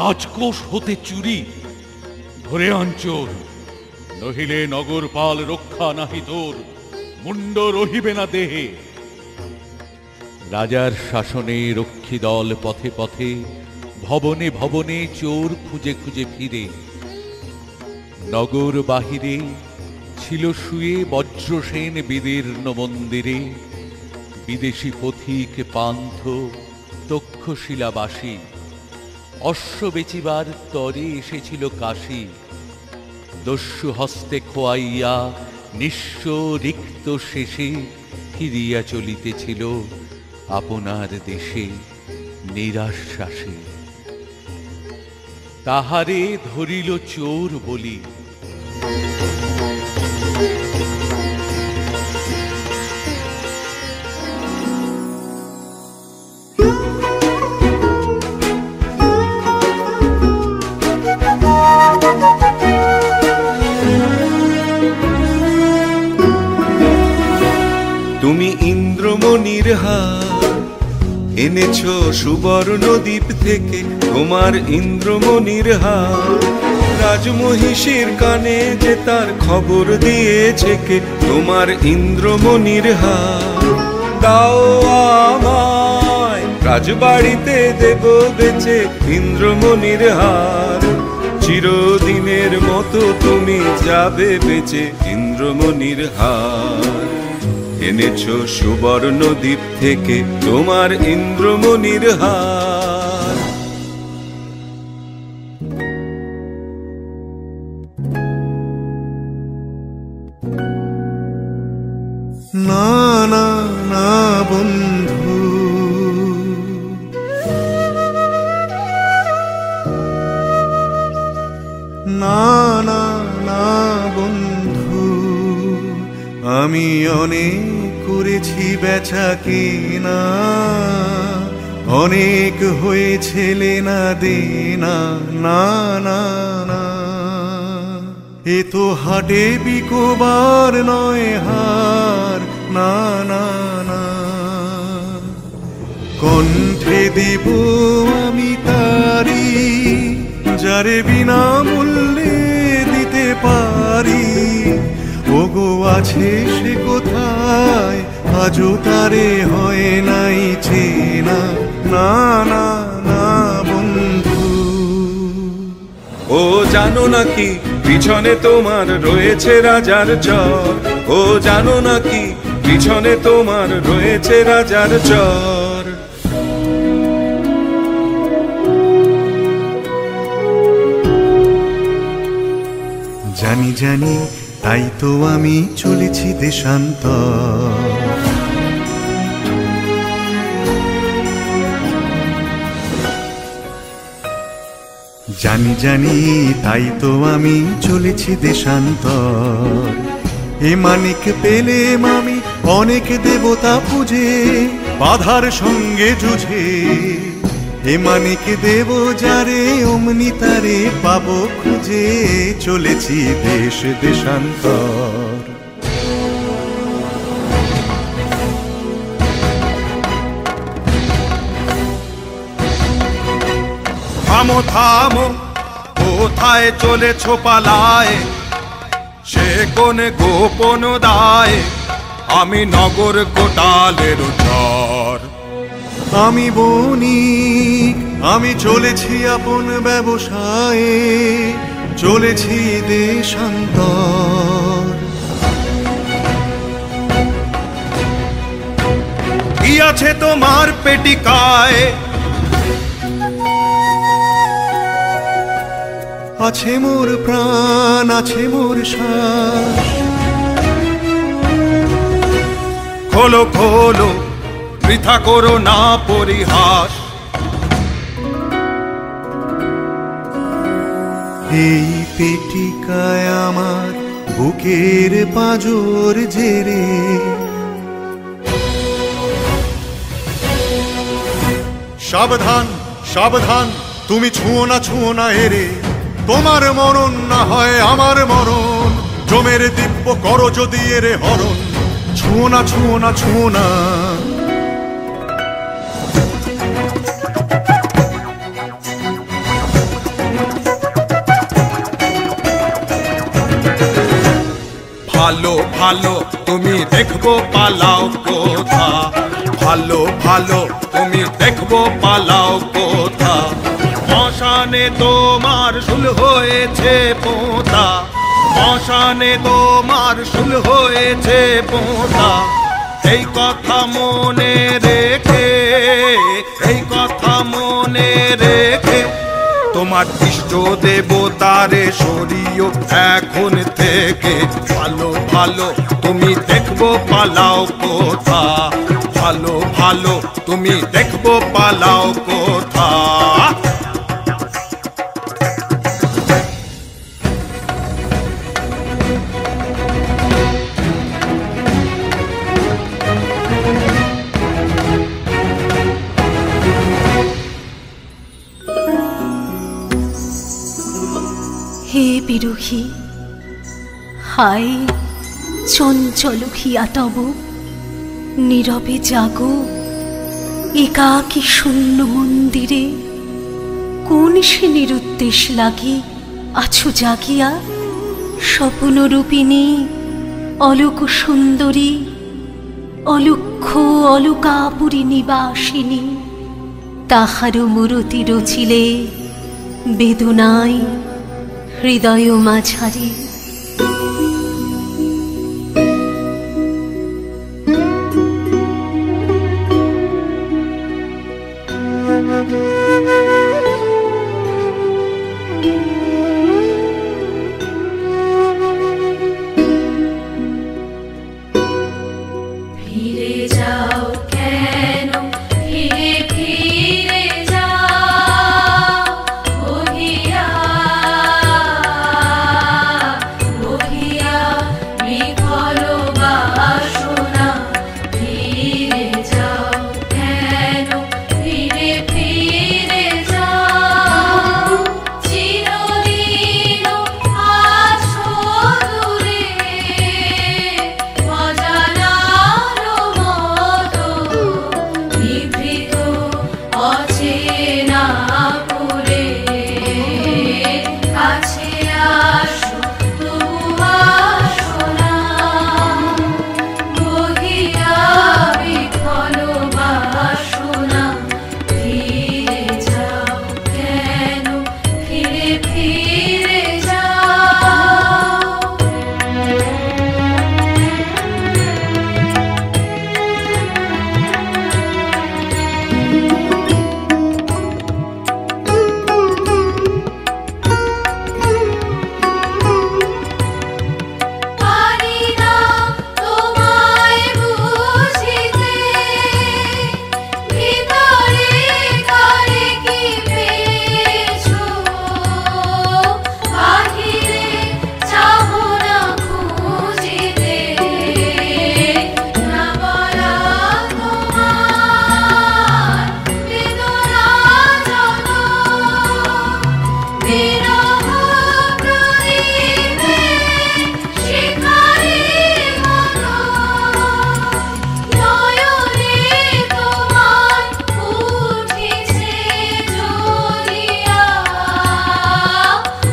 রাজকোষ হতে চুরি, ধরে আনচোর, নহিলে নগরপাল রক্ষা নাহি তোর, মুন্ড রহিবে না দেহে। রাজার শাসনে রক্ষী দল পথে পথে, ভবনে ভবনে চোর খুঁজে খুঁজে ফিরে। নগর বাহিরে ছিল শুয়ে বজ্রসেন বিদীর্ণ মন্দিরে, বিদেশি পথিক পান্থ তক্ষশিলাবাসী, অশ্ব বেচিবার তরে এসেছিল কাশী। দস্যু হস্তে খোয়াইয়া নিঃস্ব রিক্ত শেষে ফিরিয়া চলিতেছিল আপনার দেশে নিরাশ্বাসে। তাহারে ধরিল চোর বলি, তুমি ইন্দ্রমণির হার এনেছ সুবর্ণ দ্বীপ থেকে, তোমার ইন্দ্রমণির হার রাজমহিষীর কানে যে তার খবর দিয়েছে কে, তোমার ইন্দ্রমণির হার দাও আমায়, রাজবাড়িতে দেব বেচে ইন্দ্রমণির হার। চিরদিনের মতো তুমি যাবে বেচে ইন্দ্রমণির হার। এনেছ সুবর্ণ দ্বীপ থেকে তোমার ইন্দ্রমণির হার। না না না বন্ধু, না না না বন্ধু, আমি অনেক করেছি বেচা কেনা, অনেক হয়েছে লেনা দেনা। না না না, এ তো হাটে বিকোবার নয় হার। না না না, কণ্ঠে দেব আমি তারি, যারে বিনা মূল্যে দিতে পারি। ওগো আছে সে কোথায়, আজও তারে হয় নাই চেনা। না না না বন্ধু, ও জানো নাকি পিছনে তোমার রয়েছে রাজার চর, ও জানো নাকি পিছনে তোমার রয়েছে রাজার চর। জানি জানি তাই তো আমি চলেছি দেশান্তর। জানি জানি তাই তো আমি চলেছি দেশান্তর। এ মানিক পেলেম আমি অনেক দেবতা পুজে, বাধার সঙ্গে যুঝে। এ মানিক দেব যারে অমনি তারে পাবো খুঁজে, চলেছি দেশ দেশান্তর। থামো থামো, কোথায় চলেছো পালায়, সে কোন গোপন দায়, আমি নগর কোটালের চর। আমি বণিক, আমি চলেছি আপন ব্যবসায়ে, চলেছি দেশান্তর। কি আছে তোমার পেটিকায়, আছে মোর প্রাণ, আছে মোর শ্বাস। খোলো খোলো, বৃথা করো না পরিহাস। এই পেটিকায় আমার বুকের পাঁজর জেরে, সাবধান সাবধান, তুমি ছুঁয়ো না এরে। তোমার মরণ না হয় আমার মরণ, জমের দিব্য করো যদি এরে হরণ। ছুঁয়ো না ভালো ভালো তুমি দেখবো পালাও কোথা, ভালো ভালো তুমি দেখবো পালাও কোথা। শ্মশানে তোমার শুল হয়েছে পোঁতা, শ্মশানে তোমার শুল হয়েছে পোঁতা। এই কথা মনে রেখে, এই কথা মনে রেখে তোমার ইষ্ট দেবতারে সরিও এখন থেকে। ভালো ভালো তুমি দেখবো পালাও কোথা, ভালো ভালো তুমি দেখবো পালাও কোথা। হে বিরোহী, হায় চঞ্চল হিয়া তব, নীরবে জাগো একাকী শূন্য মন্দিরে। কোন সে নিরুদ্দেশ লাগি আছো জাগিয়া, স্বপ্নরূপিণী অলোক সুন্দরী, অলক্ষ অলকাপুরী নিবাসিনী। তাহার মূরতি রচিলে বেদনায় হৃদয় মাঝারে। ফিরে যাও কেন, ফিরে ফিরে যাও বহিয়া, বহিয়া বিফল বাসনা। ফিরে যাও কেন, ফিরে ফিরে যাও। চিরদিন আছো দূরে অজানার মতো, নিভৃত অচেনা পুরে। কাছে আসো তবু আসো না, বহিয়া বিফল বাসনা। ফিরে যাও কেন, ফিরে ফিরে যাও। পারি না তোমায় বুঝিতে, ভিতরে কারে কি পেয়েছো। বাহিরে চাহো না খুঁজিতে, না বলা তোমার বেদনা যত। বিরহ প্রদীপে শিখারির মতো, নয়নে তোমার উঠিছে জ্বলিয়া।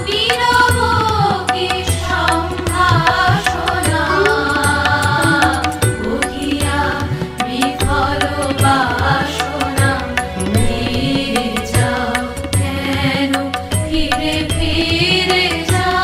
নীরব কি সম্ভাষণা, বহিয়া বিফল বাসনা। ফিরে যাও কেন, ফিরে ফিরে যাও।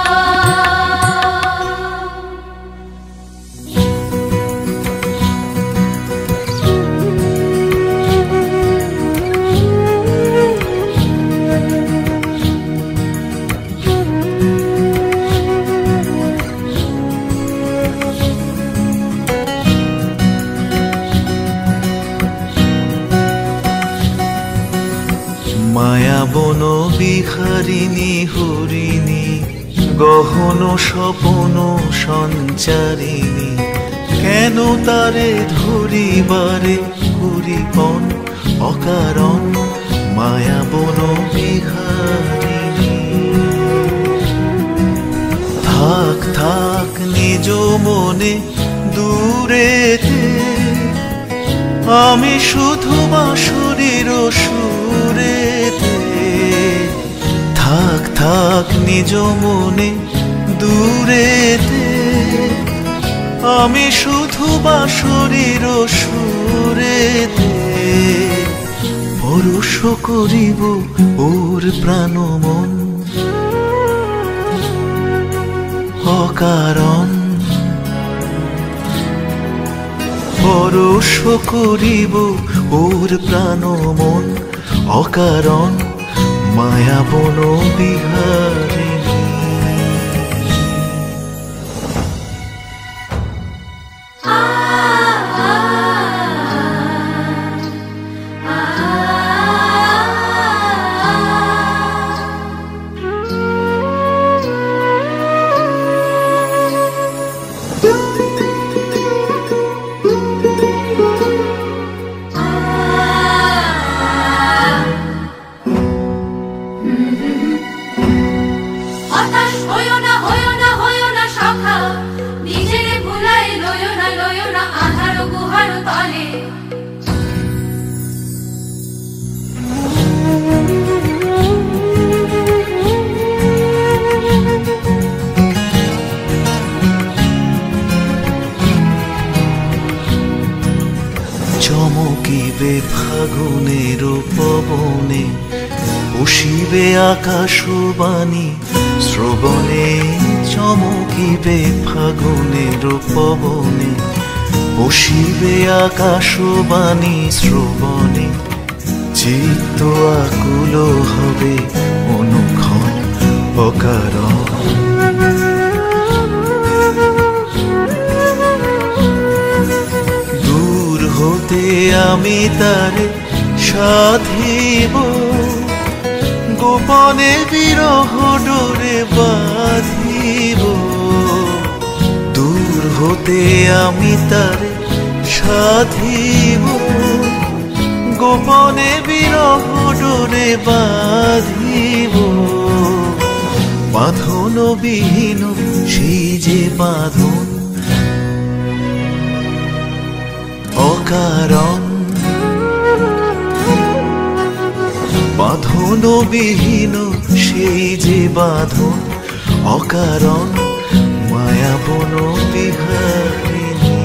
মায়া বন বিহারিণী হরিণী, গহন স্বপন সঞ্চারিণী। কেন তারে ধরিবারে করিপন অকারণ, মায়া বন বিহারিণী। থাক থাক নিজ মনে দূরেতে, আমি শুধু বাঁশুরির সুরেতে। থাক থাক নিজ মনে দূরেতে, আমি শুধু বাঁশরীর সুরেতে পরশ করিব ওর প্রাণ মন অকারণ পরশ করিব ওর প্রাণ মন অকারণ মায়া বন বিহারিণী। চমকিবে ফাগুনের পবনে বসিবে আকাশবাণী শ্রবণে চমকিবে ফাগুনের পবনে বসিবে আকাশবাণী শ্রবণে চিত্ত আকুল হবে অনুক্ষণ অকারণ দূর হতে আমি তারে সাধিব গোপনে বিরহ ডোরে বাঁধিব দূর হতে আমি তারে সাধিব গোপনে বিরহ ডোরে বাঁধিব বাঁধন বিহীন সেই যে বাঁধন অকারণ বাঁধন বিহীন সেই যে বাঁধন অকারণ মায়া বন বিহারিণী।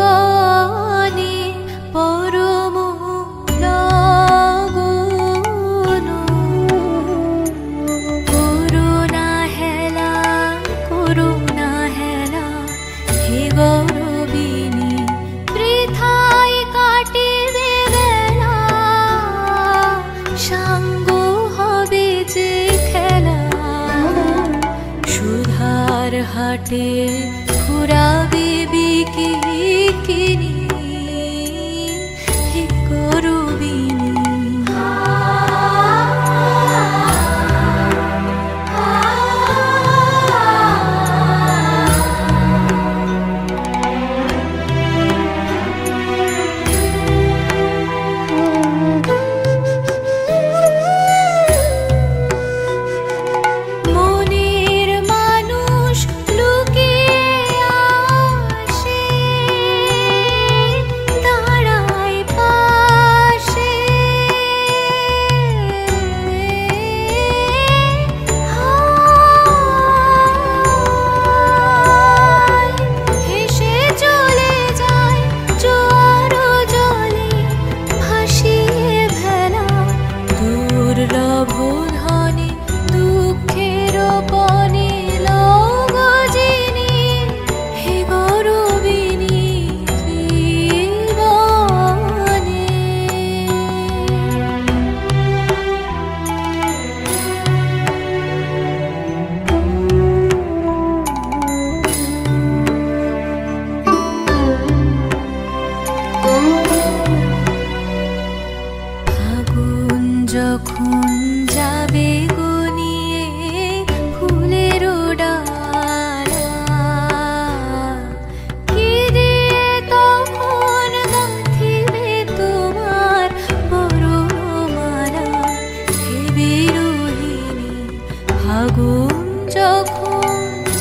জীবনে পরম লগন করুণা হেলা হে গৌরবিনী বৃথায় কাটিবে বেলা সাঙ্গ হবে যে খেলা সুধার হাটে ঘুরাবে বিকিনি হে গৌরবিনী মনের মানুষ লুকিয়ে আসে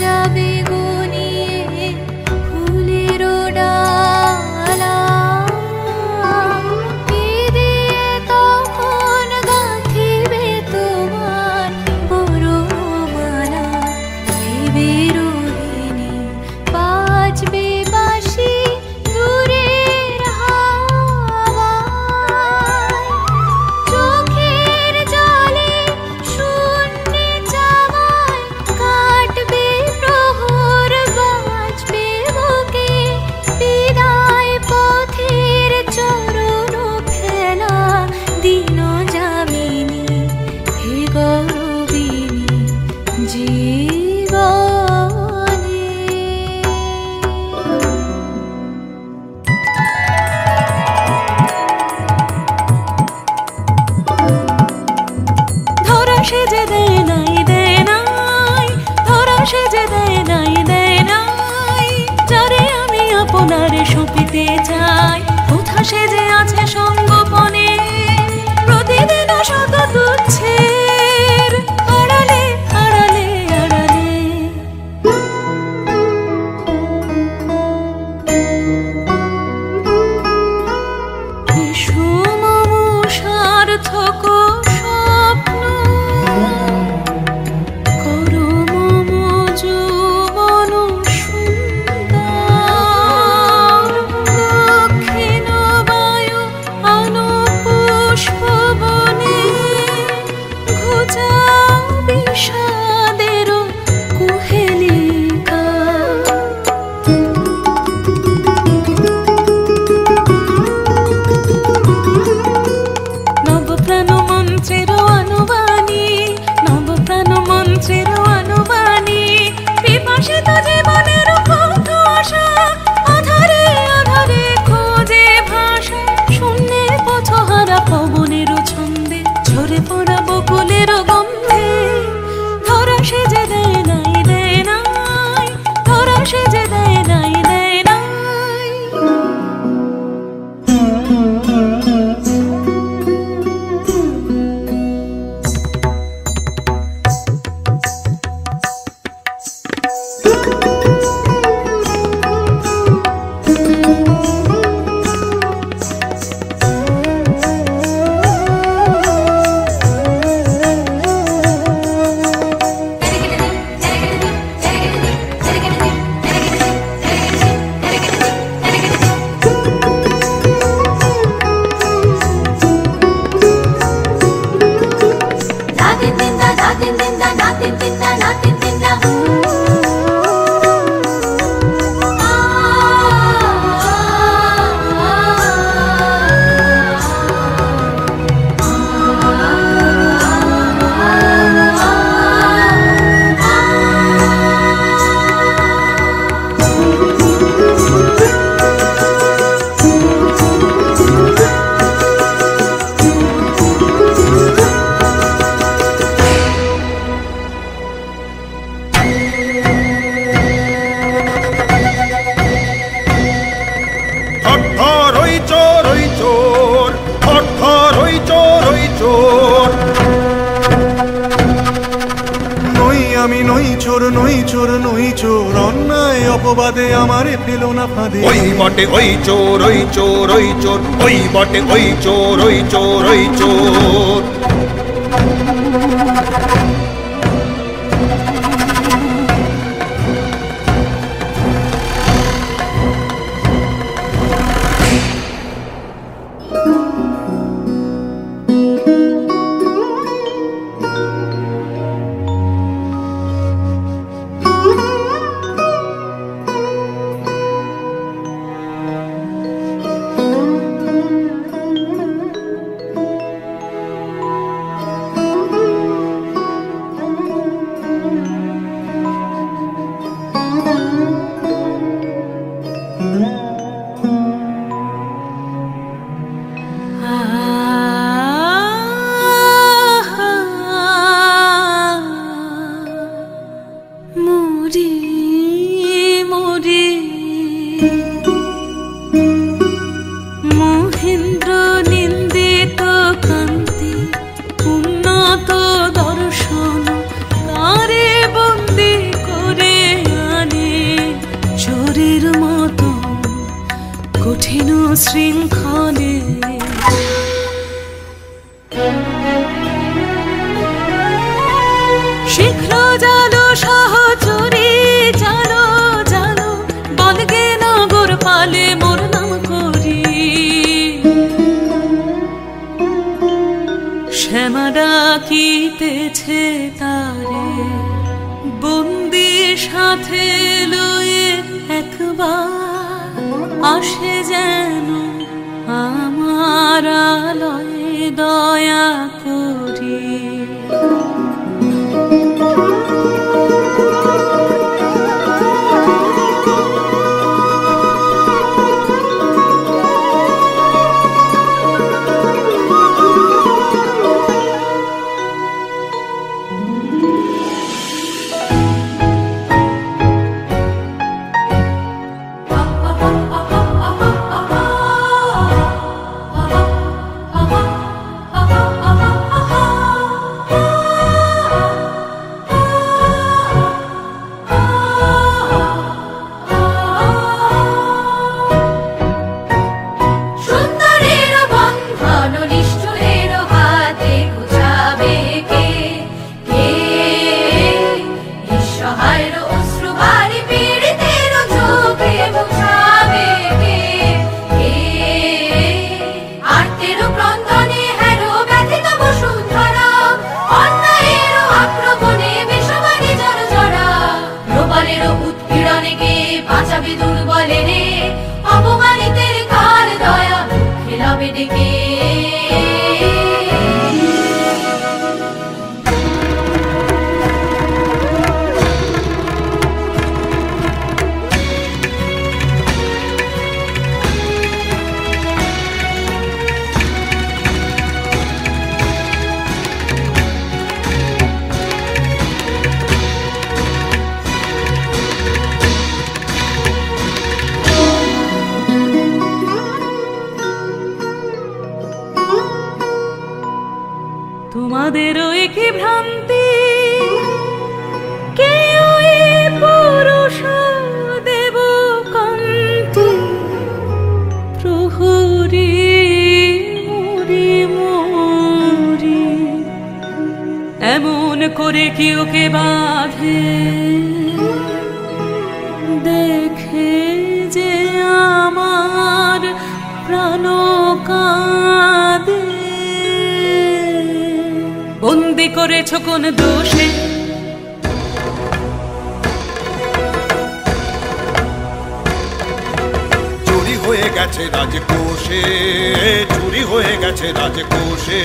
যাবে গনিয়ে ফুলের ডালা কি দিয়ে তখন গাঁথিবে তোমার বড়মালা ভেবে রোহিণী বাজবে বাঁশি দূরের হাওয়ায় চোখের জলে শূন্যে চাওয়ায় কাটবে প্রহর বাজবে বুকে বিদায় পথের চরণ ফেলা দিন যামিনী হে গৌরবিনী জীবনে ধরা সেজে দেয় নাই দেয় নাই, ধরা সেজে দেয় নাই দেয় নাই, যারে আমি আপনারে সঁপিতে চাই কোথা সেজে আছে সঙ্গোপনে প্রতিদিন শত তুচ্ছের আড়ালে আড়ালে আড়ালে। এসো মম সার্থক স্বপ্ন করো মম যৌবন সুন্দর দক্ষিণ বায়ু আনো পুষ্প বনে ঘুচাও বিষাদের কুহেলিকা। নবপ্রাণ মন্ত্রের অনুবাণী, নবপ্রাণ মন্ত্রের অনুবাণী পিপাসিত জীবনের কত আশা আধারে আধারে খোঁজে ভাষা শূন্যে পথহারা পবনের ছন্দে ঝরে পড়া বকুলের গন্ধে ধরা সেজে দেয় নাই দেয় নাই, ধরা সেজে দেয় নাই দেয় নাই। আমি নই চোর নই চোর নই চোর অন্যায় অপবাদে আমারে ফেলো না ফাঁদে ওই বটে ওই চোর ওই চোর ওই চোর ওই বটে ওই চোর ওই চোর ওই চোর। শৃঙ্খলে। শীঘ্র জালো সহচরী, জালো জালো, বলগে নগর পালে মোর নাম করি। শ্যামা ডাকিতেছে তারে, বন্দি সাথে লয়ে একবার আসে যেন আমার আলয়ে দয়া করি। তোমাদেরও কি ভ্রান্তি, কেউ পুরুষ দেব কান্তি, প্রহরী মরি মরি, এমন করে কেউ কে বাঁধে, দেখে যে আমার প্রাণ কাঁদে। বন্দি করেছ কোন দোষে, চুরি হয়ে গেছে রাজকোষে, চুরি হয়ে গেছে রাজকোষে।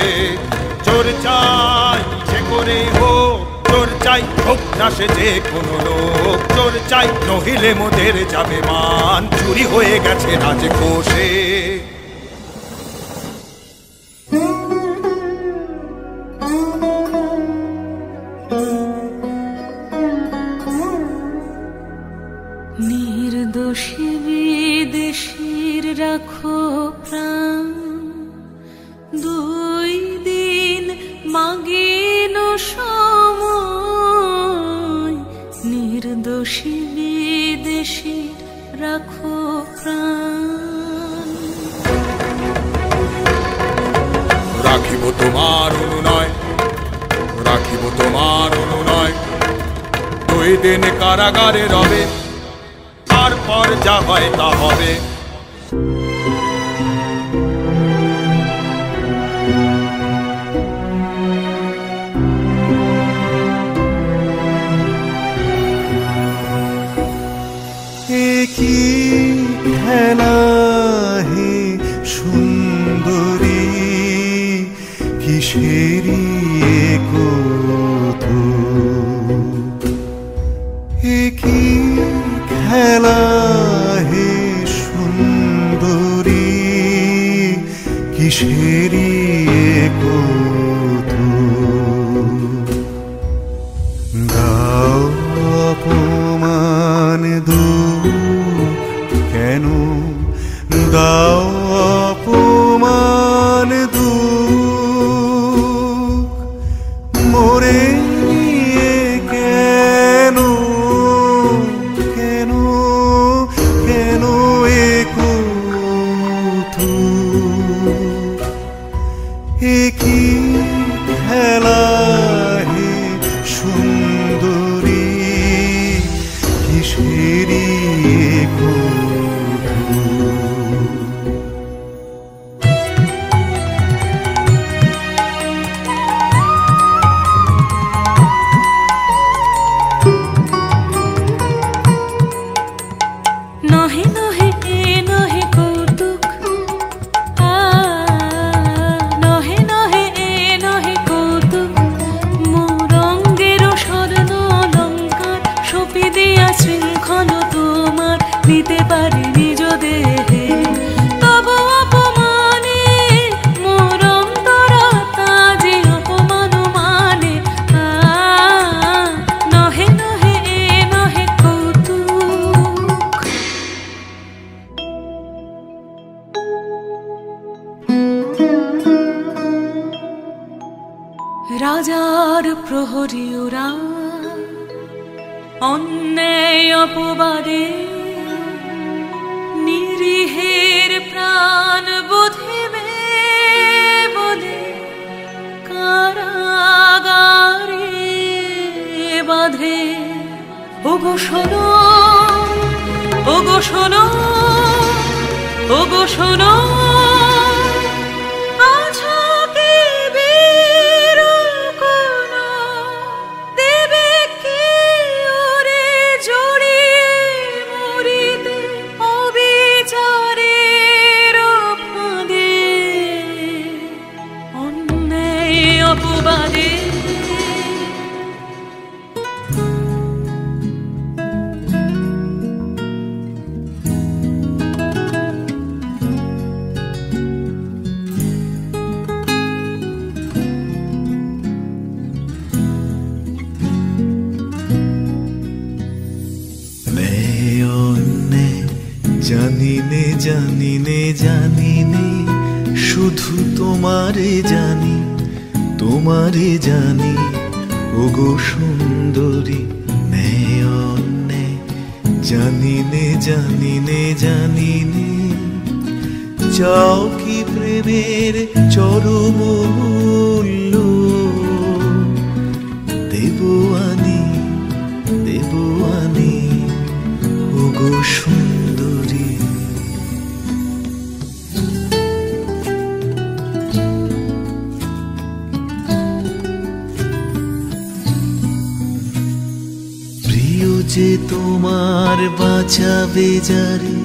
চোর চাই সে করে হোক, চোর চাই হোক না সে যে কোনো লোক, চোর চাই নহিলে মোদের যাবে মান। চুরি হয়ে গেছে রাজকোষে। নির্দোষী বিদেশীর রাখো প্রাণ, 2 দিন মাগিন সময়। নির্দোষী বিদেশীর রাখো প্রাণ। রাখিব তোমার অনুনয়, রাখিব তোমার অনুনয়। 2 দিন কারাগারে রবে, তারপর যা হয় তা হবে। কি খেলা হে সুন্দরী, কিসেরি কৌতুক। কি খেলা হে সুন্দরী, কিসেরি কৌতুক। দাও অপমান দুঃখ কেন, দাও অপমান দুঃখ, মোরে নিয়ে কেন কেন কেন এ কৌতুক। শৃঙ্খল তোমার নিতে পারি নিজ দেহে, তবু অপমানে মোর অন্তরতা যে অপমান মানে। নহে নহে এ নহে কৌতুক। রাজার প্রহরী ওরা অন্যায় অপবাদে নিরীহের প্রাণ বোধিবে বলে কারাগারে বাঁধে। ওগো শোনো, ওগো শোনো, ওগো শোনো, জানিনে জানিনে জানিনে শুধু তোমারে জানি, তোমারে জানি ওগো সুন্দরী। ন্যায় অন্যায় জানিনে জানিনে জানিনে চাও কি প্রেমের চরম মূল্য? দেব আনি, দেব আনি ওগো সুন্দরী। প্রিয় যে তোমার বাঁচাবে যারে,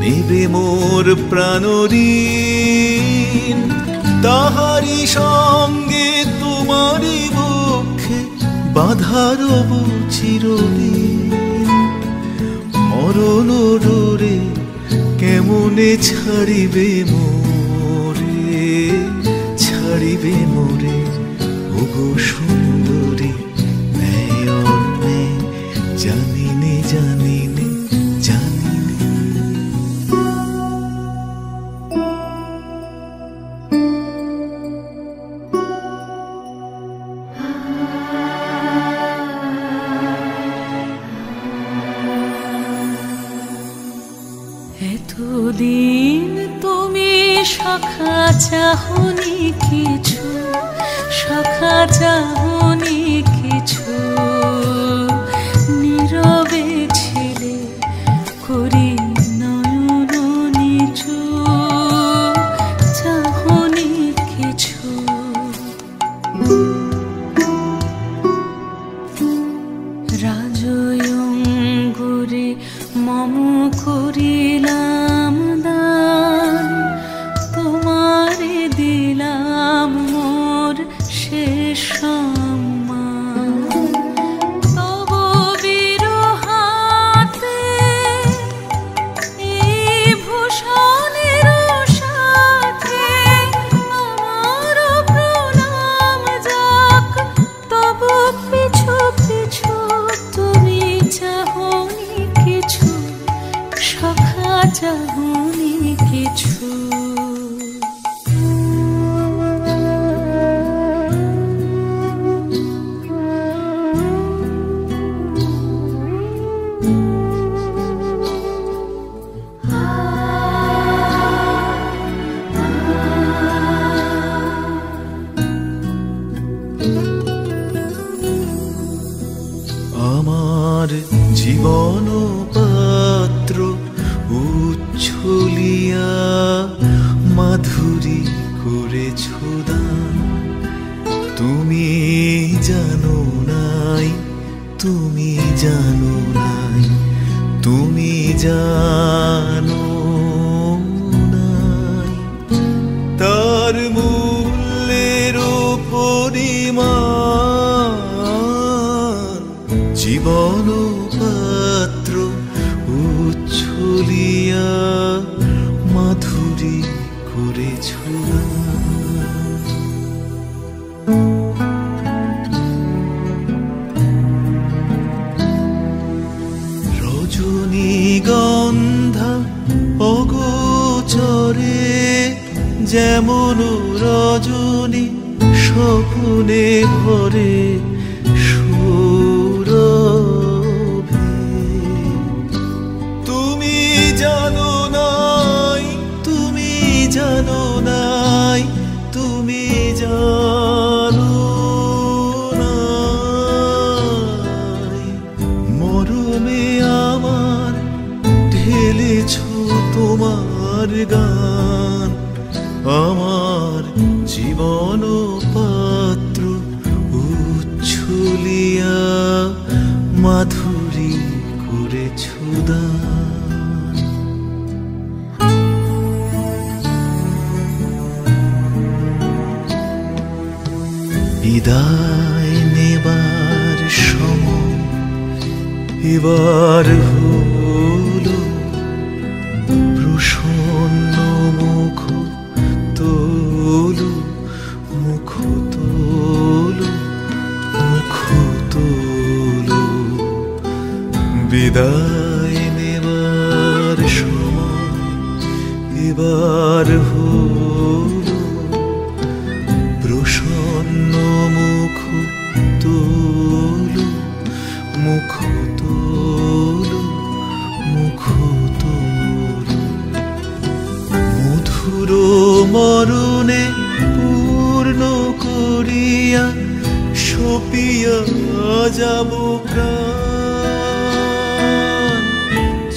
নেবে মোর প্রাণঋণ, তাহারি সঙ্গে তোমারই বক্ষে বাঁধা রব চিরদিন। মরণ ডোরে কেমনে ছাড়িবে মোরে, ছাড়িবে মোরে ওগো সুন্দরী। ন্যায় অন্যায় জানিনে জানিনে জানিনে। এতদিন তুমি সখা চাহনি কিছু, সখা চাহনি কিছু, নীরবে ছিলে করি নয়ন নিচু, চাহনি কিছু। রাজয়ঙ্গুরে মম করিলাম দান, তোমারে দিলাম মোর শেষ সম্মান। তব বিরহাতে এই ভূষণের সাথে আমার প্রণাম যাক, তব পিছু পিছু তুমি চাহনি কিছু, সখা চাহনি কিছু। আমার জীবন পাত্র উচ্ছলিয়া মাধুরী করেছ দান। তুমি জানো নাই, তুমি জানো নাই, তুমি জানো নাই তার মূল্যের পরিমাণ। জীবন পাত্র রজনীগন্ধা অগোচরে যেমন রজনী স্বপ্নে ভরে সুরভে। তুমি জানো নাই, তুমি জানো নাই, তুমি জানো নাই, মরমে আমার ঢেলেছ তোমার গান, আমার জীবন পাত্র উচ্ছলিয়া মাধুরী করেছ দান। বিদায় নেবার সময় এবার হলো, প্রসন্ন মুখ তোলো, মুখ তোলো, মুখ তোলো। বিদায় নেবার সময় এবার হলো, প্রসন্ন মুখ তোলো, মুখ তোলো, মুখ তোলো। মধুর মরণে পূর্ণ করিয়া সপিয়া যাব প্রাণ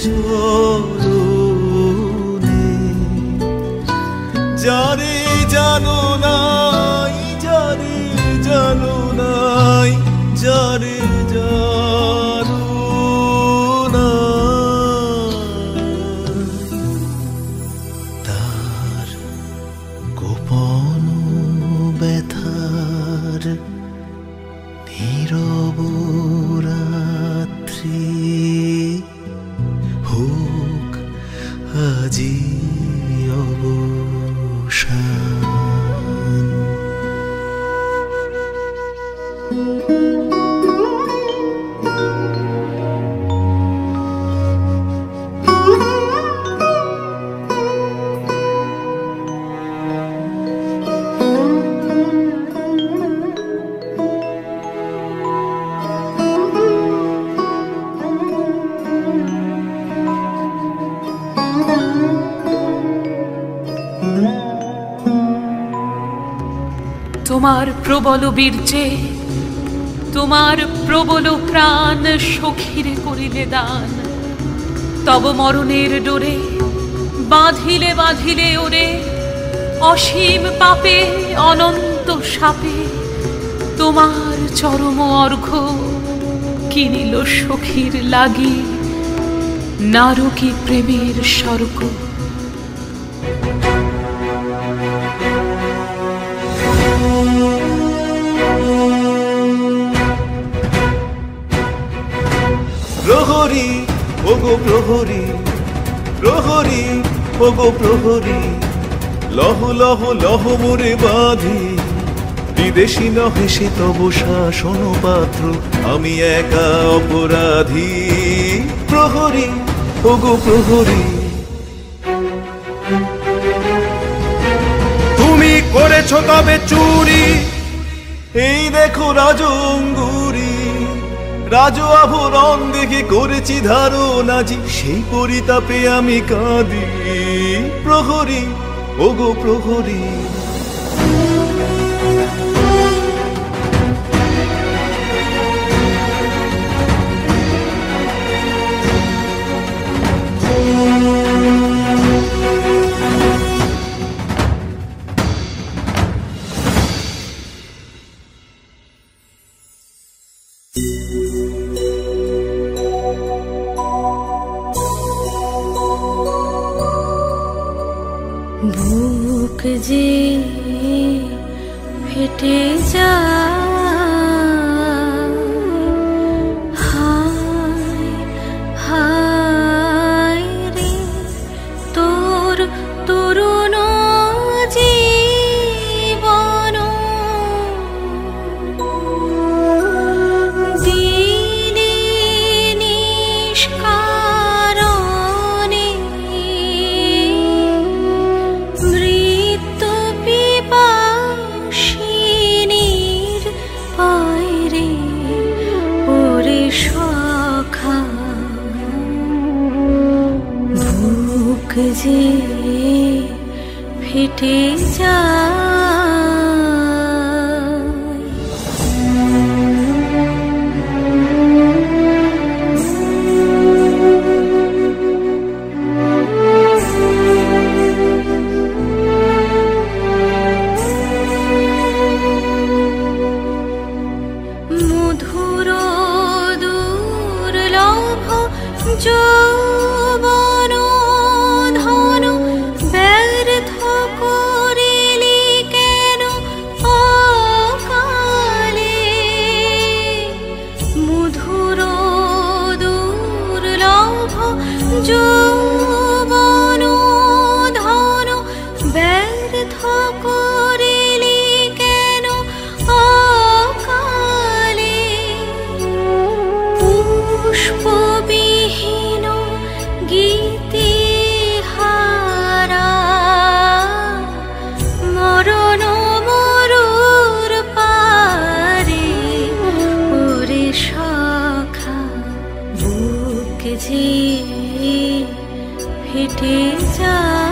চরণে। যারে জানো নাই, যারে জানো নাই, যারে জানো নাই, তার গোপন ব্যথার নীরব রাত্রি হোক আজি অবসান। তোমার প্রবল বীর্যে, তোমার প্রবল প্রাণ সখীরে করিলে দান। তব মরণের ডোরে বাঁধিলে বাঁধিলে ওরে, অসীম পাপে অনন্ত শাপে তোমার চরম অর্ঘ্য কিনিল সখীর লাগি নারকী প্রেমের স্বর্গ। প্রহরী ওগো প্রহরী, প্রহরী ওগো প্রহরী, লহ লহ লহ মোরে বাঁধি। বিদেশি নহে সে তব শাসন পাত্র, আমি একা অপরাধী। প্রহরী ওগো প্রহরী, তুমি করেছ তবে চুরি, এই দেখো রাজঙ্গুরি, রাজ আভরণ দেখে করেছি ধারণ আজি, সেই পরিতাপে আমি কাঁদি। প্রহরী ওগো প্রহরী, বুক যে ফেটে যায়, হায় হায় রে তোর তরুণ জীবন, দিনে নিষ্কাম যে ফেটে যায় মধুর দুর্লভ যৌবন ধন ব্যর্থ করিলি কেন অকালে মধুর দুর্লভ যৌবন ধন ব্যর্থ করিলি কেন অকালে পুষ্পবিহীন গীতি হারা মরণ মরুর পারে ওরে সখা বুক যে ফেটে যায়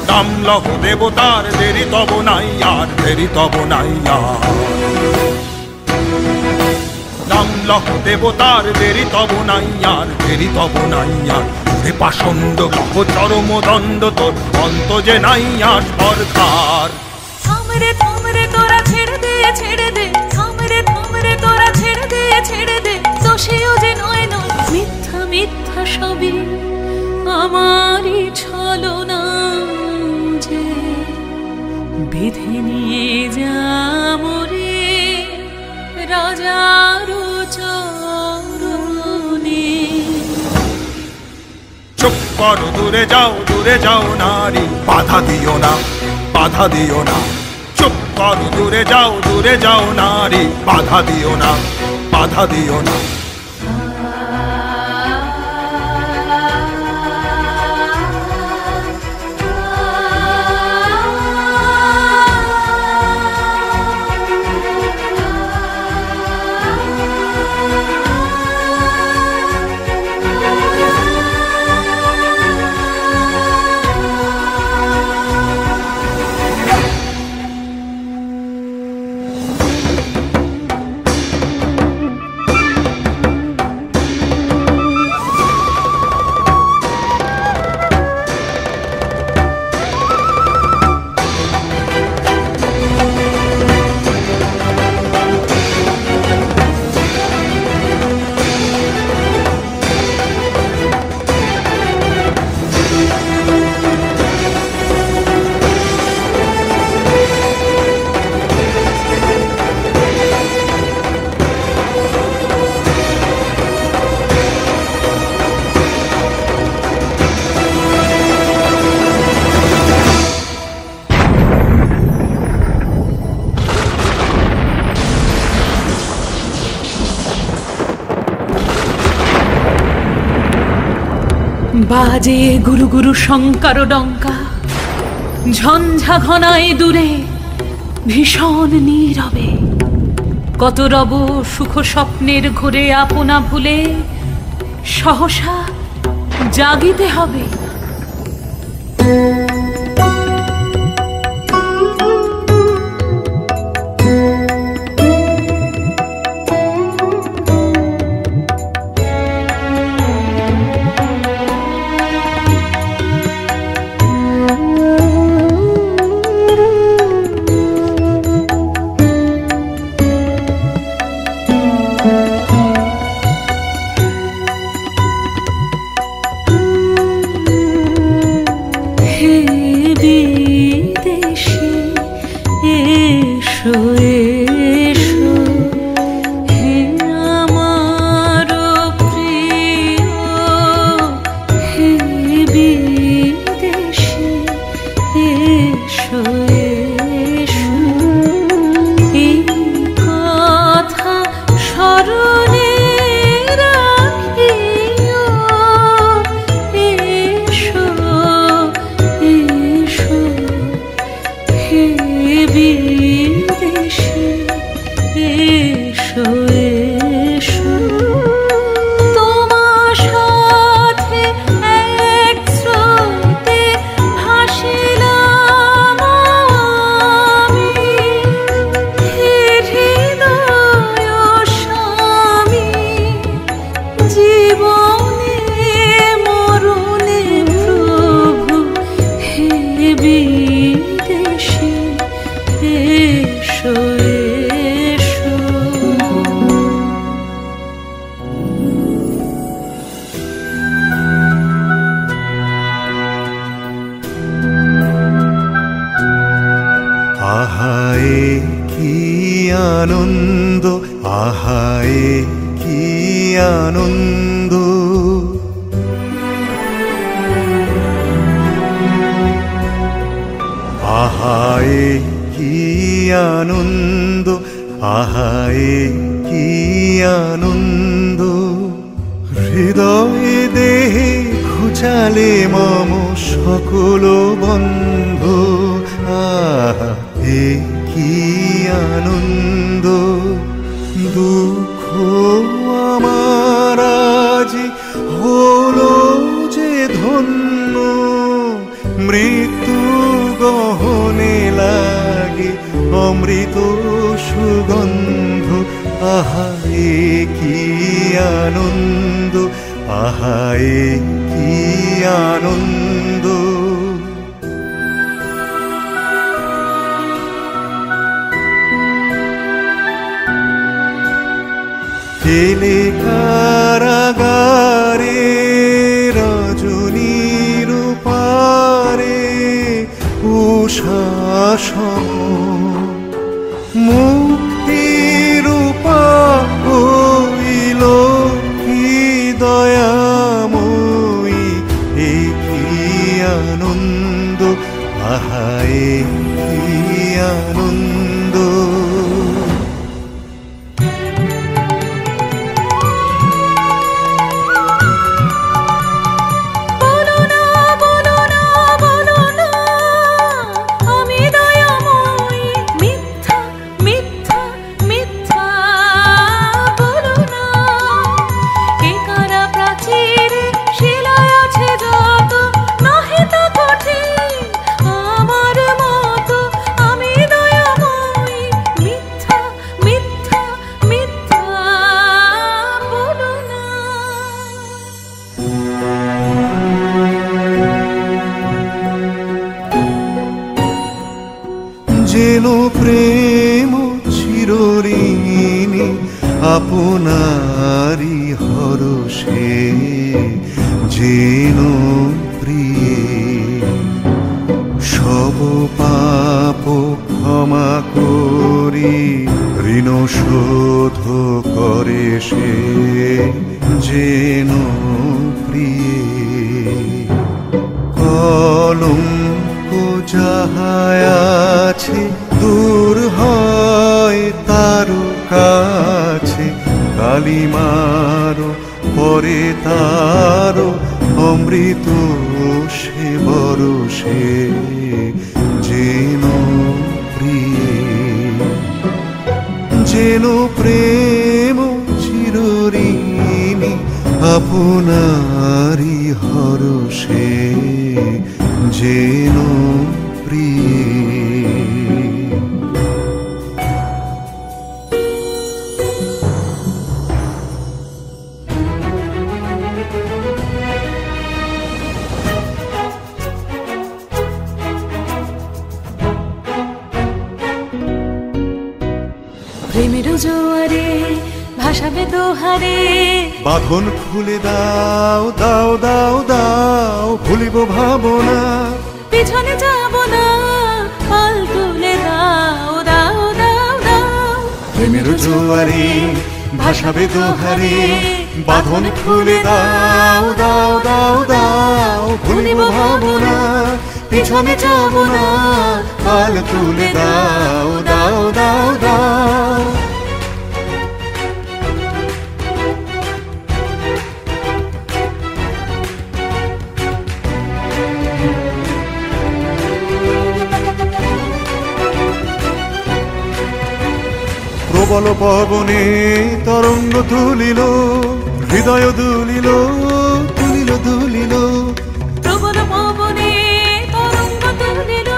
নাম লহ দেবতার দেরি তব নাই আর দেরি তব নাই আর নাম লহ দেবতার দেরি তব নাই আর দেরি তব নাই আর রে পাষণ্ড কহ চরম দণ্ড তোর অন্ত যে নাই আর সরকার থামরে তোরা ছেড়ে দে থামরে তোরা ছেড়ে দে দোষীও যে নয় মিথ্যা মিথ্যা সবই আমারই ছলনা যে বিধি নিয়ে যামরে রাজার চরণে চুপ করো দূরে যাও নারী বাধা দিও না চুপ করো দূরে যাও নারী বাধা দিও না বাজে গুরু গুরু শঙ্কর ডঙ্কা ঝঞ্ঝা ঘনায় দূরে ভীষণ নীরবে কত রব সুখ স্বপ্নের ঘোরে আপনা ভুলে সহসা জাগিতে হবে হে আহায় কি আনন্দ, আহায় কি আনন্দ, আহায় কি আনন্দ, হৃদয়ে দেহে ঘুচালে মম সকল বন্ধু। আহা হে কি আনন্দ, দুঃখ আমার আজ হলো যে ধন্য, মৃত্যু গহনে লাগে অমৃত সুগন্ধ। আহায় কি আনন্দ, আহায় কি আনন্দ। জেলে কারাগারে রজনীর পারে উষাসম মুক্তির হইল কি দয়াময়ী, এ কি আনন্দ, আহায় কি আনন্দ। যেন প্রেম চিরঋণী আপনারি হরষে, যেন প্রিয়ে সব পাপ ক্ষমা করি ঋণ শোধ করে সে, যেন প্রিয়ে কলঙ্ক যাহায় আছে দূর হয় তার কাছে, কালিমারো পরে তার অমৃত সে বরষে, যেন প্রিয়ে যেন প্রেম চিরঋণী আপনারি হরষে, যেন প্রিয়ে। প্রেমের জোয়ারে ভাসাবে দোহারে, বাঁধন খুলে দাও দাও দাও দাও, ভুলিব ভাবনা পিছনে যাব না, পাল তুলে দাও দাও দাও দাও। প্রেমের জোয়ারে ভাসাবে দোহারে, বাঁধন খুলে দাও দাও দাও দাও, ভুলিব ভাবনা পিছনে যাব না, পাল তুলে দাও দাও দাও দাও। প্রবল পবনে তরঙ্গ তুলিল, হৃদয় দুলিল তুলিল দুলিল, প্রবল পবনে তরঙ্গ তুলিল,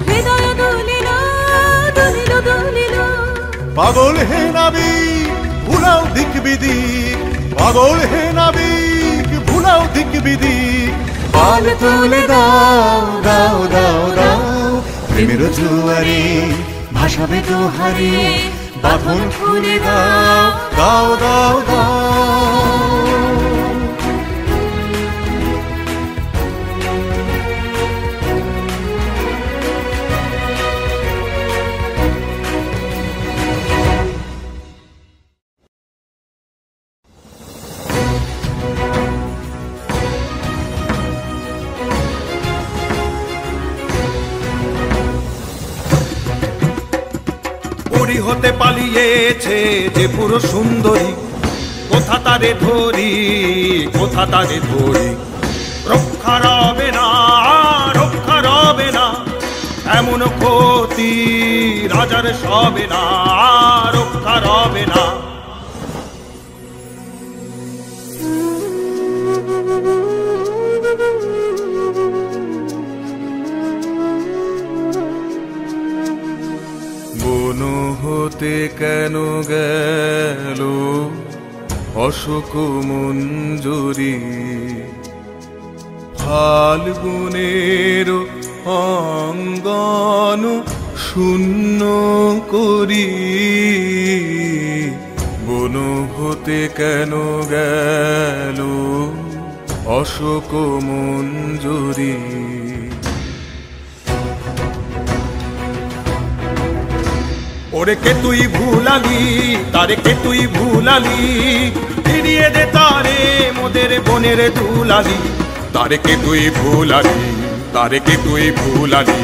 হৃদয় দুলিল দুলিল দুলিল। পাগল হে নাবিক ভুলাও দিক বিদিক, পাগল হে নাবিক ভুলাও দিক বিদিক, পাল তুলে দাও দাও দাও দাও। প্রেমের জোয়ারে ভাসাবে দোহারে, বাঁধন খুলে দাও দাও দাও দাও। হতে পালিয়েছে যে পুরো সুন্দরী, কোথা তারে ধরি, কোথা তারে ধরি। রক্ষা রবে না, রক্ষা রবে না, এমন ক্ষতি রাজার সবে না, রক্ষা রবে না। বন হতে কেন গেল অশোক মঞ্জুরি, ফাল্গুনের অঙ্গন শূন্য করি। বন হতে কেন গেল অশোক মঞ্জুরি। ওরে কে তুই ভুলালি, তারে কে তুই ভুলালি, ফিরিয়ে দে তারে মোদের বনের দুলালি। তারে কে তুই ভুলালি, তারে কে তুই ভুলালি।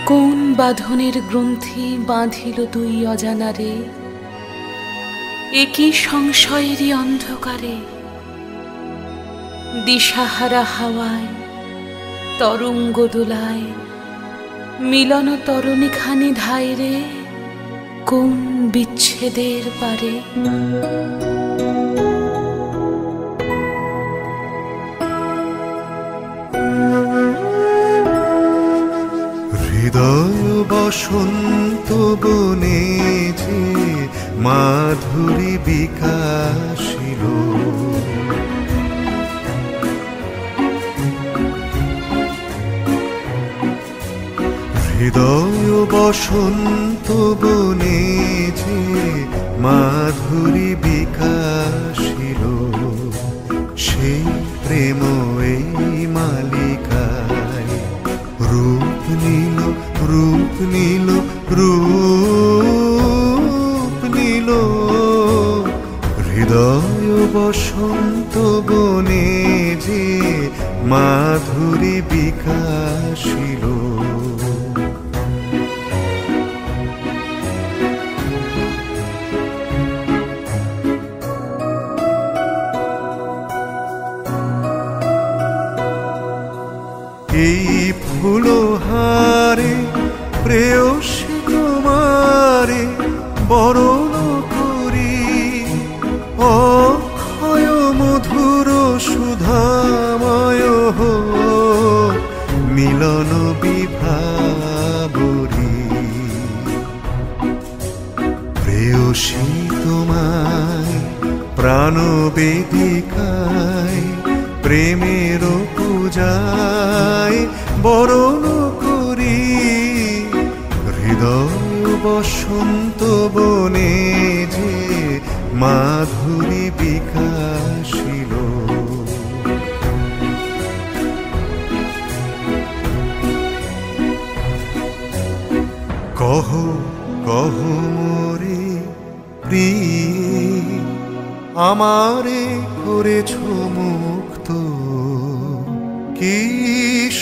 কোন বাঁধনের গ্রন্থি বাঁধিল তুই অজানারে, একই সংশয়েরই অন্ধকারে। দিশাহারা হাওয়ায় তরঙ্গ দোলায়, মিলন তরণী খানি ধায় রে, কোন বিচ্ছেদের পারে। বসন্ত বনে যে মাধুরী বিকাশিল, হৃদয় বসন্ত বনে যে মাধুরী বিকাশিল, সেই প্রেম এই মালিকায় রূপ নীল, রূপ নীল, রূপ নীল। হৃদয় বসন্ত বনে যে মাধুরী বিকাশিল। এই ফুলহারে প্রেয়সী তোমারে বরণ করি, অক্ষয় মধুর সুধাময় মিলন বিভাবরী। প্রেয়সী তোমায় প্রাণ বেদিকায় প্রেমের পূজায় বরণ করি, হৃদয় বসন্ত বনে যে মাধুরী বিকাশিল। কহ কহ মোরে প্রিয়ে, আমারে করেছ মুক্ত কি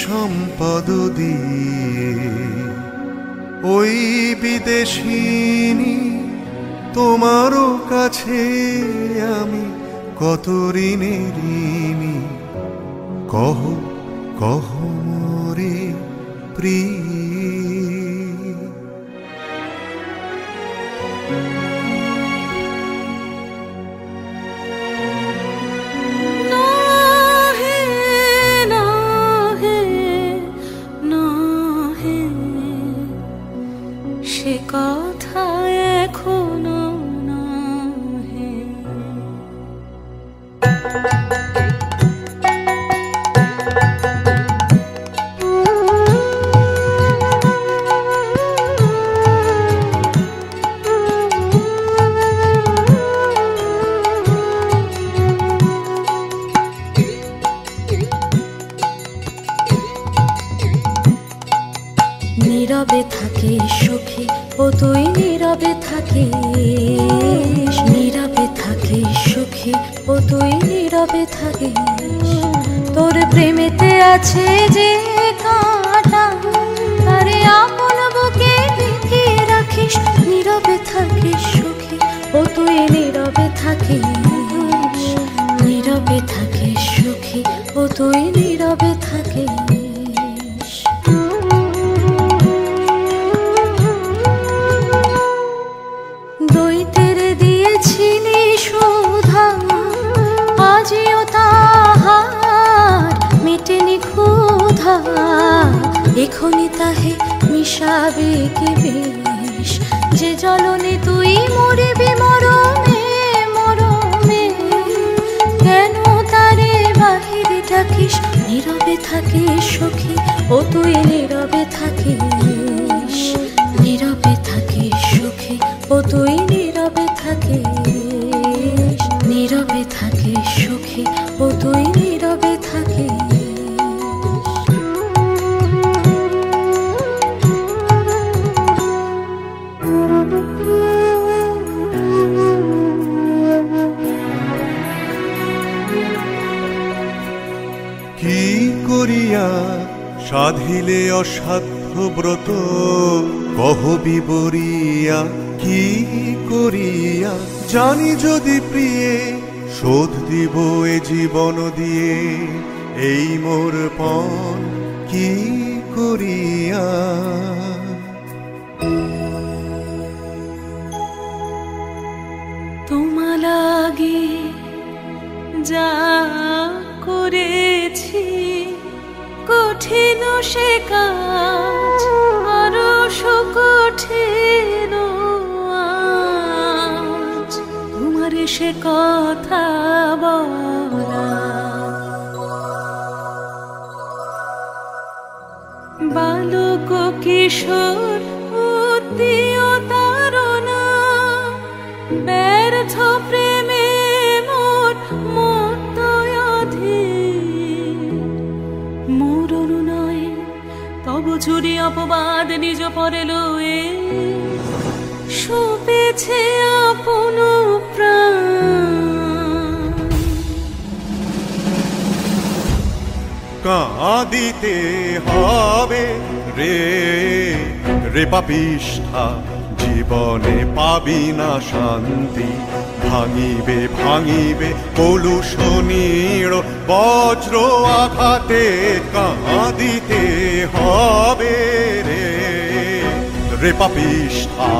সম্পদ দিয়ে। ওই বিদেশিনী তোমারও কাছে আমি কত ঋণে ঋণী। কহ কহ মোরে প্রিয়ে। সে কথা এখনো নহে। নীরবে থাকে সুখী ও তুই নীরবে থাকিস, নীরবে থাকে সুখী ও তুই নীরবে থাকিস। তোর প্রেমেতে আছে যে কাঁটা, তারে আপন বুকে লুকিয়ে রাখিস। নীরবে থাকিস সুখী ও তুই নীরবে থাকিস, নীরবে থাকিস সুখী ও তুই নীরবে থাকিস। দৈতেরে দিয়েছিলি সুধা, আজিও তাহার মেটেনি ক্ষুধা। এখনি তাহে মিশাবে কি বেশ, যে জলনে তুই মরিবি মরমে মরমে। কেন তারে বাহিরে ডাকিস, নীরবে থাকিস সখী ও তুই নীরবে থাকিস, নীরবে থাকিস সুখী ও তুই নীরবে থাকিস, নীরবে থাকিস সুখী ও তুই নীরবে থাকিস। কি করিয়া সাধিলে অসাধ্য ব্রত, কহ বিবরিয়া কি করিয়া। জানি যদি প্রিয়ে শোধ দিব এ জীবন দিয়ে, এই মোর পণ কি করিয়া। তোমা লাগে যা করেছি কঠিন সে কাজ, আরো কঠিন আজ তোমার সে কথা বলা। বালক কিশোর উদ্দীয় তারণা ব্যর্থ প্রেমে মোর মতয়াধীন। মোর অনুনয়ে তব চুরি অপবাদ নিজ পরে লয়ে শুপেছে আপন প্রাণ। কাঁদিতে হবে রে রে পাপিষ্ঠা, জীবনে পাবি না শান্তি। ভাঙিবে ভাঙিবে কলুষণীর বজ্র আঘাতে। কাঁদিতে হবে রে রে পাপিষ্ঠা।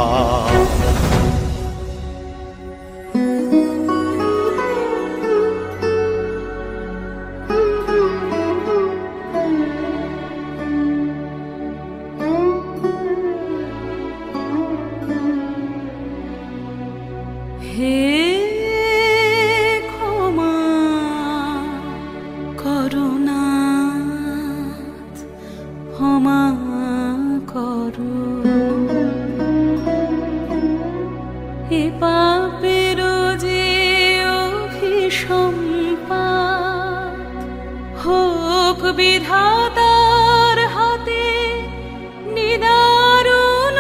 হে ক্ষমা করুণাথ, ক্ষমা করো। এ পাপের যে অভিসম্পাত হোক বিধাতার হাতে নিদারুণ।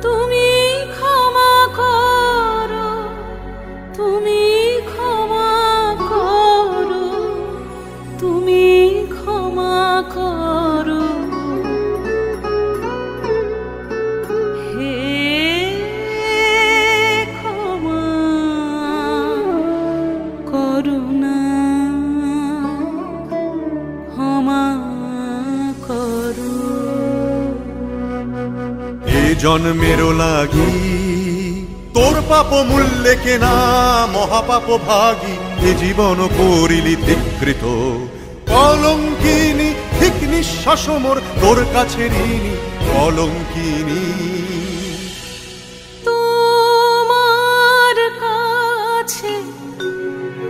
তুমি ক্ষমা করো, তুমি ক্ষমা করো, তুমি ক্ষমা করো। হে ক্ষমা করুণা, ক্ষমা করো। এ জন্মেরও লাগি তোর পাপ মূল্যে কেনা মহাপাপ ভাগী। এ জীবন করিলি ধিকৃত কলঙ্কিনী। ঠিক নিঃশ্বাস মোর তোর কাছে ঋণী কলঙ্কিনী। তোমার কাছে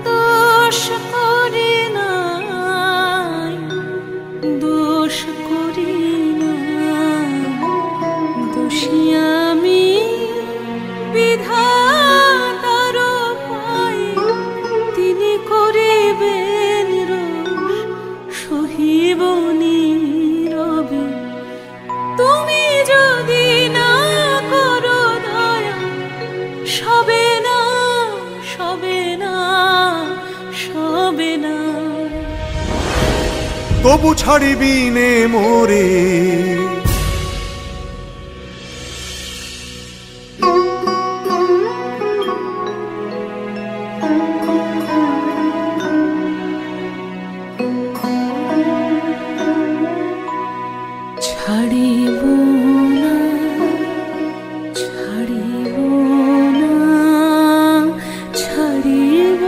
দোষ করি নাই, দোষ করি নাই। দোষী আমি বিধাতার পায়ে, তিনি করিবেন রোষ সহিব নীরবে। তুমি যদি না করো দয়া, সবে না, সবে না, সবে না। তবু ছাড়িবি নে মোরে। ছাড়িব না, ছাড়িব না, ছাড়িব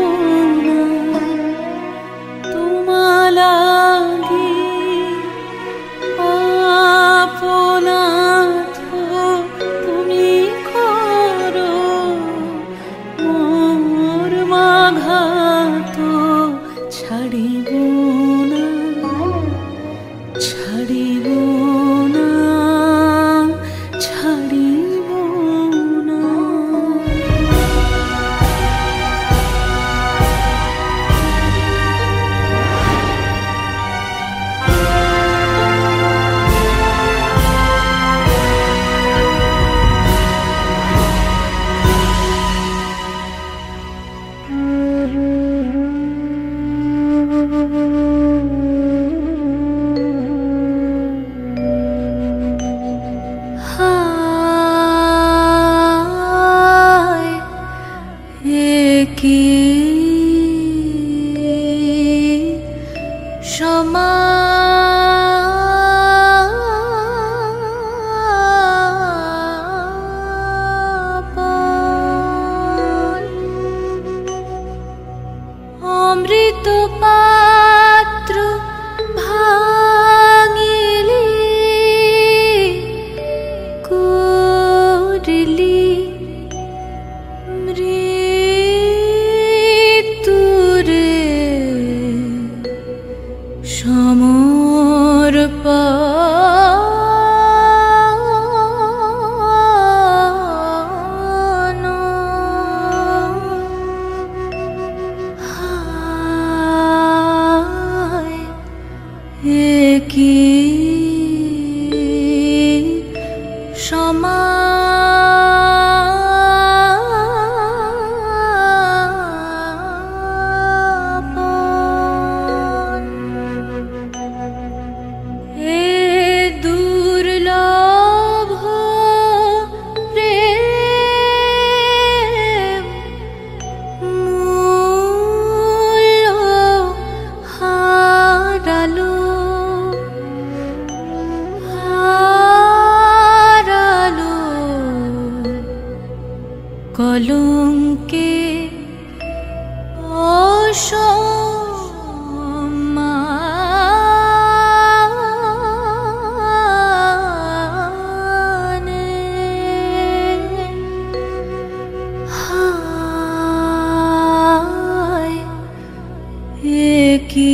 না। তোমা লাগি পাপ সমাপন এ দুর্লভ প্রেম মূল্য হারালো কলঙ্কে অসম্মানে হায় এ কি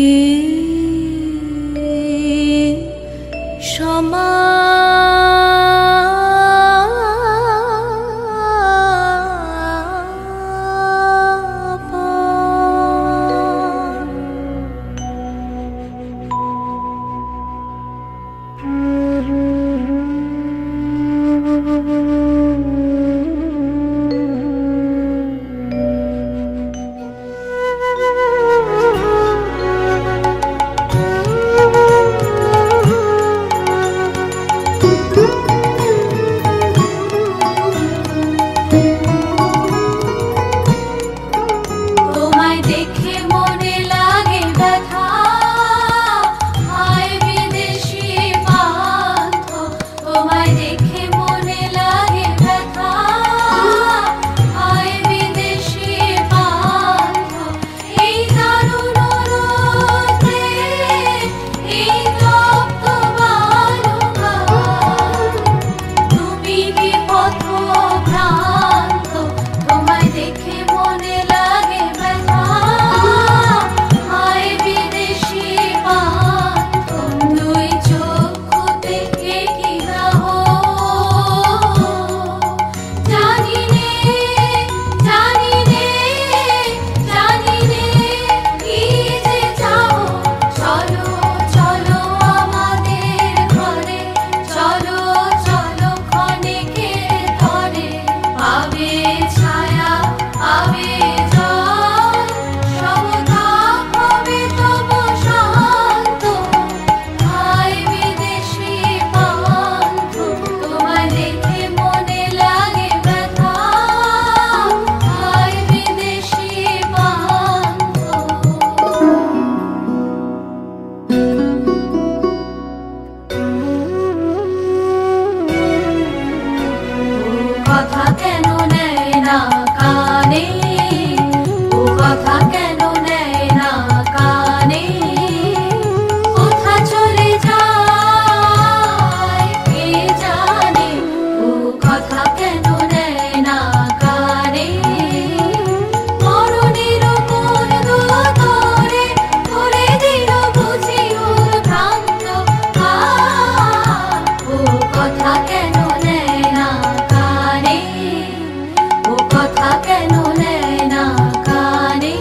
তোমায় দেখে মনে লাগে ব্যথা হায় বিদেশি বান্ধব তোমায় দেখে মনে লাগে ব্যথা হায় বিদেশি বান্ধব এই দারুণ রোদে এই তপ্ত বালুকায় তুমি কি পথভ্রান্ত তোমায় দেখে মনে লাগে ব্যথা হায় বিদেশি বান্ধব দুই চক্ষুতে কে কি দাহ জানি নে জানি নে জানি নে কি যে চাও চলো চলো আমাদের ঘরে চলো চলো ক্ষণিকের তরে পাবে ছায়া পাবে জল সমতা হবে তবু শান্ত হায় বিদেশি বান্ধব তোমায় দেখে মনে লাগে ব্যথা হায় বিদেশি কথা কেন নেয় না কানে ও কথা কেন নেয় না কানে কোথা চলে যায় কে জানে ও কথা কেন নেয় না কানে মরণের কোন দোতরে করে দিল বুঝি ওর ভ্রান্ত ও কথা কেন নেয় না কানে ও কথা কেন নেয় না কানে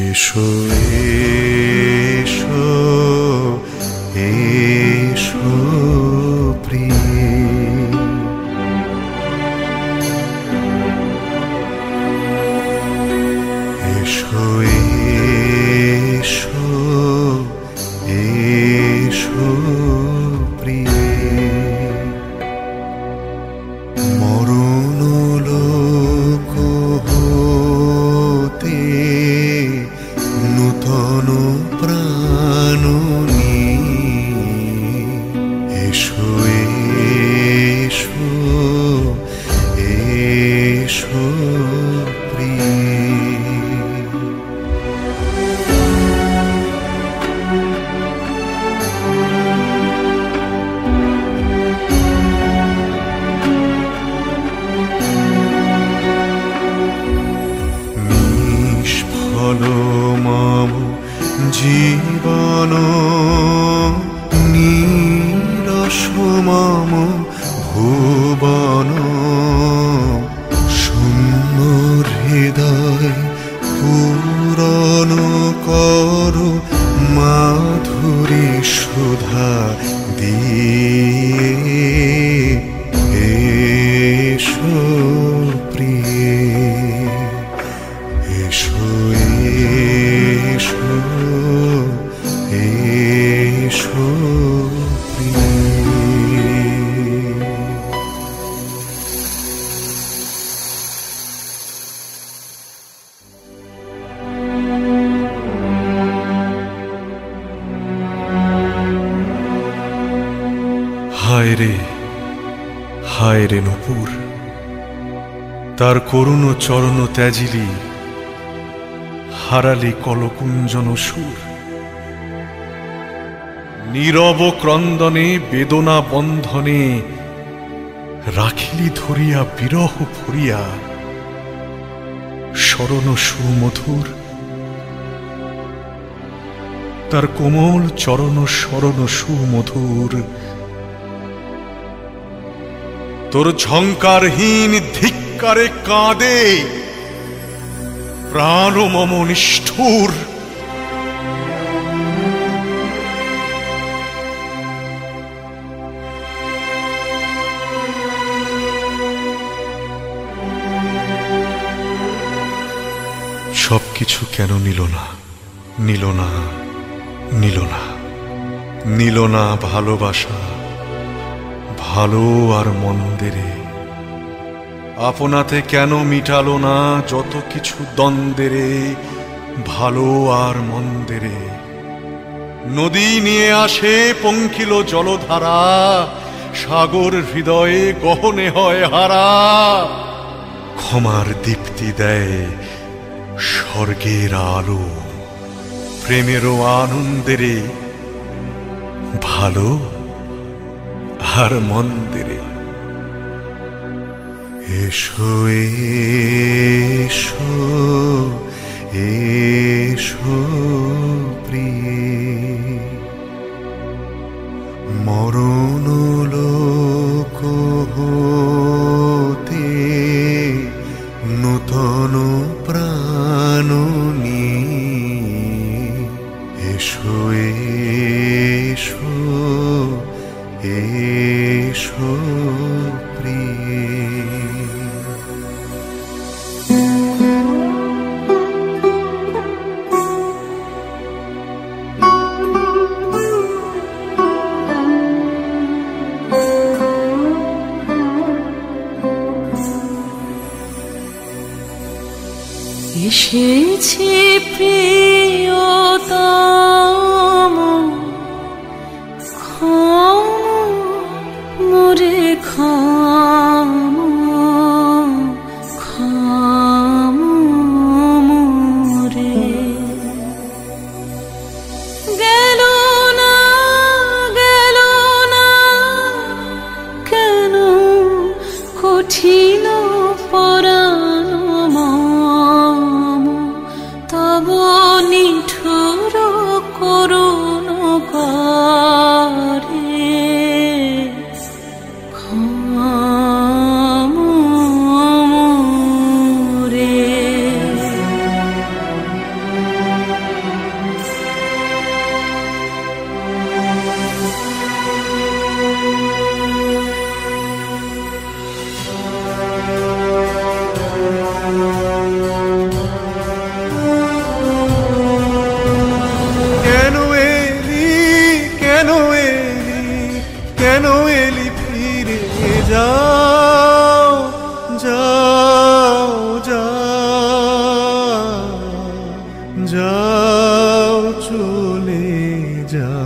এসো এসো এসো প্রিয় এসো এসো এসো প্রিয় মরণ লোক হতে নূতন প্রাণ নিয়ে এসো এসো এসো প্রিয় সুধা দিয়ে এসো প্রিয়ে, এসো এসো এসো প্রিয়ে। হায় রে নূপুর, তার করুণ চরণ ত্যাজিলি, হারালি কলকুঞ্জন সুর। নীরব ক্রন্দনে বেদনা বন্ধনে রাখিলি ধরিয়া বিরহ ভরিয়া, শরণ সুমধুর তার কোমল চরণ শরণ সুমধুর। তোর ঝঙ্কারহীন ধিক্কারে কাঁদে প্রাণ মম নিষ্ঠুর। সবকিছু কেন নিল না, নিল না, নিল না, নিল না ভালোবাসা, ভালো আর মন্দেরে। আপনাতে কেন মিটালো না যত কিছু দ্বন্দ্বেরে, ভালো আর মন্দেরে। নদী নিয়ে আসে পঙ্কিল জলধারা, সাগর হৃদয়ে গহনে হয় হারা। ক্ষমার দীপ্তি দেয় স্বর্গের আলো, প্রেমেরও আনন্দেরে, ভালো আর মন্দেরে। এসো এসো এসো প্রিয়ে, মরণ লোক হতে নূতন প্রাণ নিয়ে, এসো এসো এসো প্রিয়ে। এসেছি প্রিয়তম, ক্ষম মোরে ক্ষম, ক্ষম মোরে। গেল না কেন কঠিন পরাণ মম, তব নিঠুর করুণ করে। ক্ষম মোরে। কেন এলি, কেন এলি, কেন এলি ফিরে যাও, যাও যাও, যাও চলে যাও।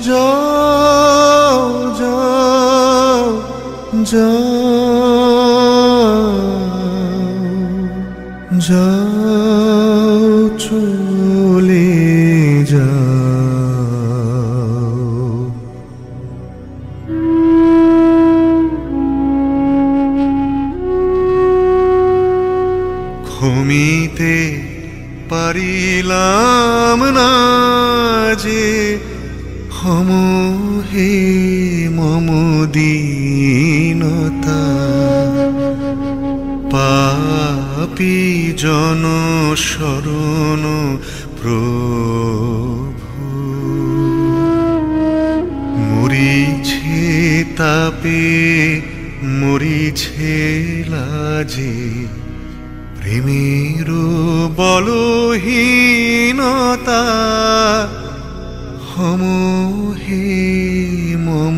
যাও যাও যাও, যাও চলে যাও। কমিতে পারিলাম না যে হম হে মম দীনতা পাপী জন শরণ প্রভু মরিছে তাপে মরিছে লাজে প্রেমের বলহীনতা হম হে মম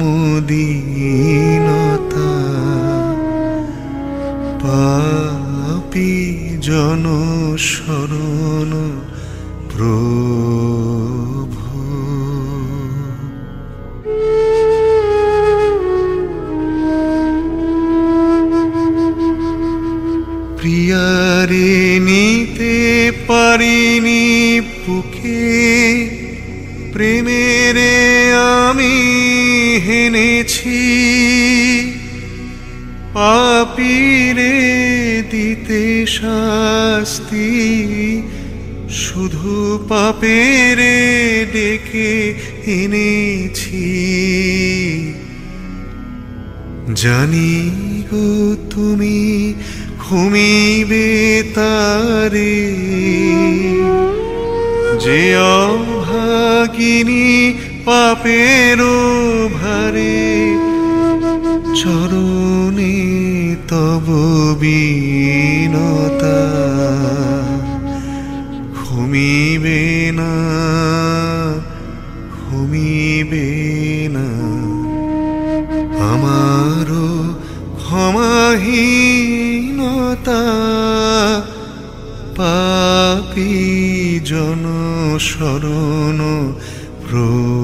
দীনতা পাপী জন শরণ প্রভু প্রিয়ারে নিতে পারিনি বুকে প্রেমেরে আমি হেনেছি পাপীরে দিতে শাস্তি শুধু পাপেরে ডেকে এনেছি জানি গো তুমি ঘুমিবে তারে যে অভাগিনী পাপের ভারে চরণে তব বিনতা ঘুমিবে না ঘুমিবে না আমারও ক্ষমাহীনতা পাপী জন শরণ প্রভু